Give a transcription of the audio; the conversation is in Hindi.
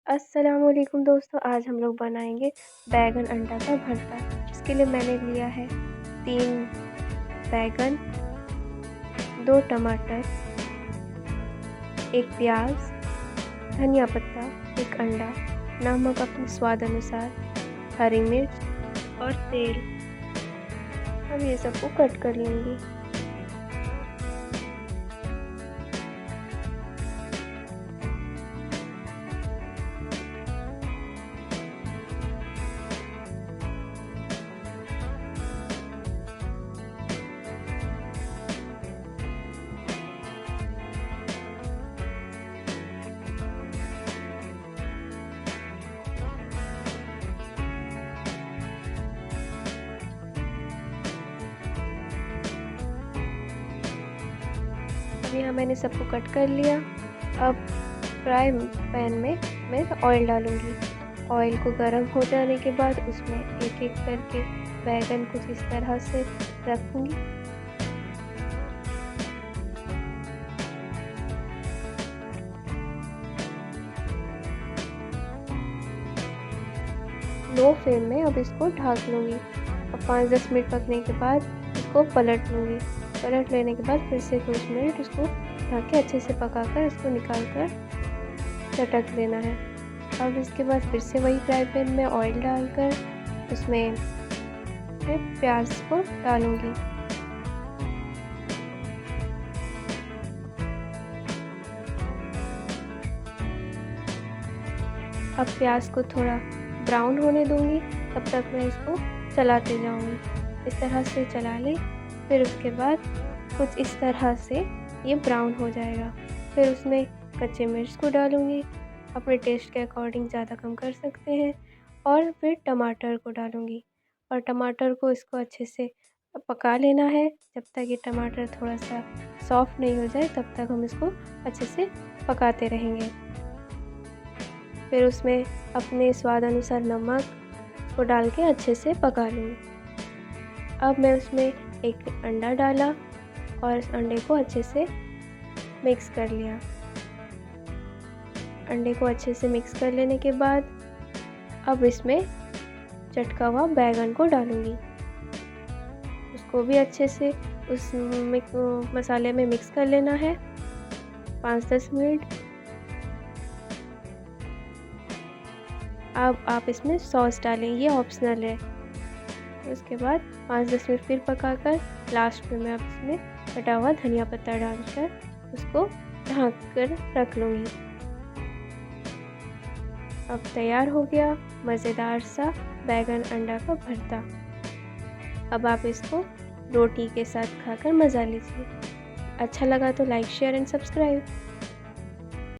अस्सलामुअलैकुम दोस्तों, आज हम लोग बनाएंगे बैगन अंडा का भरता। इसके लिए मैंने लिया है 3 बैगन, 2 टमाटर, 1 प्याज, धनिया पत्ता, 1 अंडा, नमक अपने स्वाद अनुसार, हरी मिर्च और तेल। अब ये सबको कट कर लेंगे। अब यहाँ मैंने सबको कट कर लिया। अब फ्राई पैन में मैं ऑयल डालूँगी। ऑयल को गर्म हो जाने के बाद उसमें एक-एक करके बैगन कुछ इस तरह से रखूँगी। लो फ्लेम में अब इसको ढक लूँगी। अब 5-10 मिनट पकने के बाद इसको पलट लूँगी। पलट लेने के बाद फिर से कुछ मिनट इसको ढक के अच्छे से पकाकर इसको निकाल कर चटक देना है। अब इसके बाद फिर से वही फ्राई पैन में ऑयल डालकर उसमें मैं प्याज को डालूँगी। अब प्याज को थोड़ा ब्राउन होने दूँगी, तब तक मैं इसको चलाते जाऊँगी। इस तरह से चला लें। फिर उसके बाद कुछ इस तरह से ये ब्राउन हो जाएगा। फिर उसमें कच्चे मिर्च को डालूँगी, अपने टेस्ट के अकॉर्डिंग ज़्यादा कम कर सकते हैं। और फिर टमाटर को डालूँगी और टमाटर को इसको अच्छे से पका लेना है। जब तक ये टमाटर थोड़ा सा सॉफ्ट नहीं हो जाए तब तक हम इसको अच्छे से पकाते रहेंगे। फिर उसमें अपने स्वाद अनुसार नमक को डाल के अच्छे से पका लूँगी। अब मैं उसमें एक अंडा डाला और इस अंडे को अच्छे से मिक्स कर लिया। अंडे को अच्छे से मिक्स कर लेने के बाद अब इसमें चटका हुआ बैगन को डालूँगी। उसको भी अच्छे से उस मसाले में मिक्स कर लेना है 5-10 मिनट। अब आप इसमें सॉस डालें, ये ऑप्शनल है। उसके बाद 5-10 मिनट फिर पकाकर लास्ट में मैं अब इसमें कटा हुआ धनिया पत्ता डालकर उसको ढक कर रख लूँगी। अब तैयार हो गया मज़ेदार सा बैगन अंडा का भरता। अब आप इसको रोटी के साथ खाकर मज़ा लीजिए। अच्छा लगा तो लाइक, शेयर एंड सब्सक्राइब।